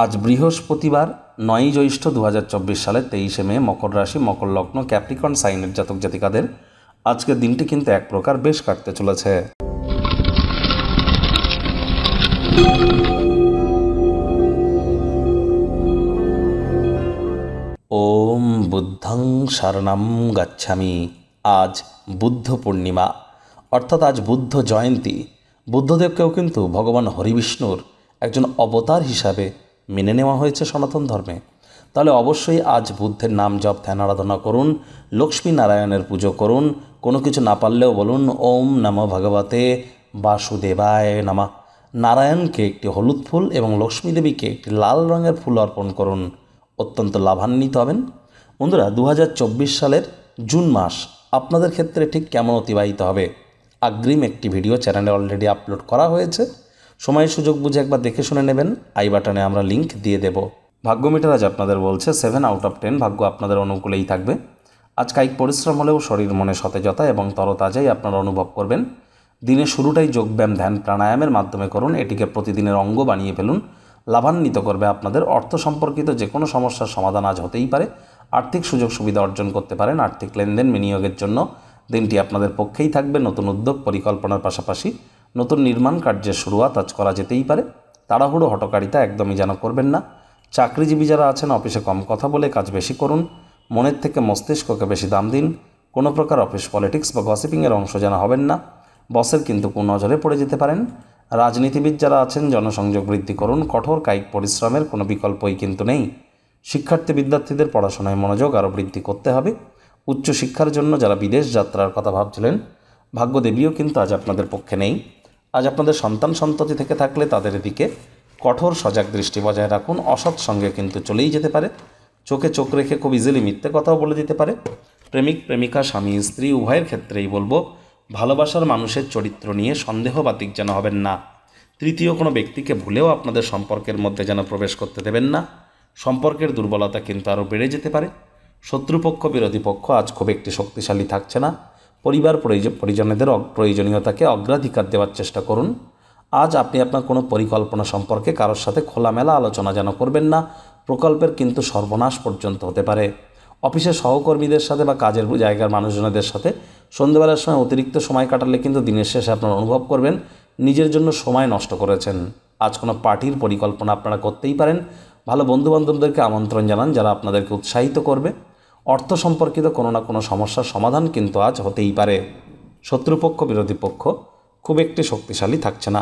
আজ বৃহস্পতিবার 9 জ্যৈষ্ঠ 2024 সালের 23শে মে মকর রাশি মকর লগ্ন ক্যাপ্রিকন সাইনের জাতক জাতিকাদের আজকের দিনটি কিন্তু এক প্রকার বেশ কাটতে চলেছে। ওম বুদ্ধং শরণম গচ্ছামি। আজ বুদ্ধ পূর্ণিমা, অর্থাৎ আজ বুদ্ধ জয়ন্তী। বুদ্ধদেবকেও কিন্তু ভগবান হরিবিষ্ণুর একজন অবতার হিসাবে মেনে নেওয়া হয়েছে সনাতন ধর্মে। তাহলে অবশ্যই আজ বুদ্ধের নাম জপ ধ্যান আরাধনা করুন, লক্ষ্মী নারায়ণের পুজো করুন। কোনো কিছু না পারলেও বলুন ওম নমো ভগবতে বাসুদেবায় নমঃ। নারায়ণকে একটি হলুদ ফুল এবং লক্ষ্মী দেবীকে একটি লাল রঙের ফুল অর্পণ করুন, অত্যন্ত লাভান্বিত হবেন। বন্ধুরা, 2024 সালের জুন মাস আপনাদের ক্ষেত্রে ঠিক কেমন অতিবাহিত হবে, অগ্রিম একটি ভিডিও চ্যানেলে অলরেডি আপলোড করা হয়েছে। সময় সুযোগ বুঝে একবার দেখে শুনে নেবেন। আই বাটনে আমরা লিংক দিয়ে দেব। ভাগ্য মিটার আজ আপনাদের বলছে 7 আউট অফ 10 ভাগ্য আপনাদের অনুকূলেই থাকবে। আজ কায়িক পরিশ্রম হলেও শরীর মনে সতেজতা এবং তরতাজাই আপনারা অনুভব করবেন। দিনের শুরুটাই যোগব্যায়াম ধ্যান প্রাণায়ামের মাধ্যমে করুন। এটিকে প্রতিদিনের অঙ্গ বানিয়ে ফেলুন। লাভান্বিত করবে আপনাদের। অর্থ সম্পর্কিত যে কোনো সমস্যার সমাধান আজ হতেই পারে। আর্থিক সুযোগ সুবিধা অর্জন করতে পারেন। আর্থিক লেনদেন বিনিয়োগের জন্য দিনটি আপনাদের পক্ষেই থাকবে। নতুন উদ্যোগ পরিকল্পনার পাশাপাশি নতুন নির্মাণ কার্যের শুরুয়াত আজ করা যেতেই পারে। তাড়াহুড়ো হটকারিতা একদমই যেন করবেন না। চাকরিজীবী যারা আছেন অফিসে কম কথা বলে কাজ বেশি করুন। মনের থেকে মস্তিষ্ককে বেশি দাম দিন। কোনো প্রকার অফিস পলিটিক্স বা গসিপিংয়ের অংশ যেন হবেন না। বসের কিন্তু কুনজরে পড়ে যেতে পারেন। রাজনীতিবিদ যারা আছেন জনসংযোগ বৃদ্ধি করুন। কঠোর কায়িক পরিশ্রমের কোনো বিকল্পই কিন্তু নেই। শিক্ষার্থী বিদ্যার্থীদের পড়াশোনায় মনোযোগ আরও বৃদ্ধি করতে হবে। উচ্চশিক্ষার জন্য যারা বিদেশ যাত্রার কথা ভাবছিলেন, ভাগ্যদেবীও কিন্তু আজ আপনাদের পক্ষে নেই। আজ আপনাদের সন্তান সন্ততি থেকে থাকলে তাদের দিকে কঠোর সজাগ দৃষ্টি বজায় রাখুন। অসৎ সঙ্গে কিন্তু চলেই যেতে পারে। চোখে চোখ রেখে খুব ইজিলি মিথ্যে কথাও বলে দিতে পারে। প্রেমিক প্রেমিকা স্বামী স্ত্রী উভয়ের ক্ষেত্রেই বলবো ভালোবাসার মানুষের চরিত্র নিয়ে সন্দেহবাতিক যেন হবেন না। তৃতীয় কোনো ব্যক্তিকে ভুলেও আপনাদের সম্পর্কের মধ্যে যেন প্রবেশ করতে দেবেন না। সম্পর্কের দুর্বলতা কিন্তু আরও বেড়ে যেতে পারে। শত্রুপক্ষ বিরোধী পক্ষ আজ খুব একটি শক্তিশালী থাকছে না। পরিবার পরিজনেদের প্রয়োজনীয়তাকে অগ্রাধিকার দেওয়ার চেষ্টা করুন। আজ আপনি আপনার কোনো পরিকল্পনা সম্পর্কে কারোর সাথে খোলামেলা আলোচনা যেন করবেন না। প্রকল্পের কিন্তু সর্বনাশ পর্যন্ত হতে পারে। অফিসের সহকর্মীদের সাথে বা কাজের জায়গার মানুষজনদের সাথে সন্ধ্যেবেলার সময় অতিরিক্ত সময় কাটালে কিন্তু দিনের শেষে আপনারা অনুভব করবেন নিজের জন্য সময় নষ্ট করেছেন। আজ কোনো পার্টির পরিকল্পনা আপনারা করতেই পারেন। ভালো বন্ধুবান্ধবদেরকে আমন্ত্রণ জানান যারা আপনাদেরকে উৎসাহিত করবে। অর্থ সম্পর্কিত কোনো না কোনো সমস্যার সমাধান কিন্তু আজ হতেই পারে। শত্রুপক্ষ বিরোধী পক্ষ খুব একটি শক্তিশালী থাকছে না।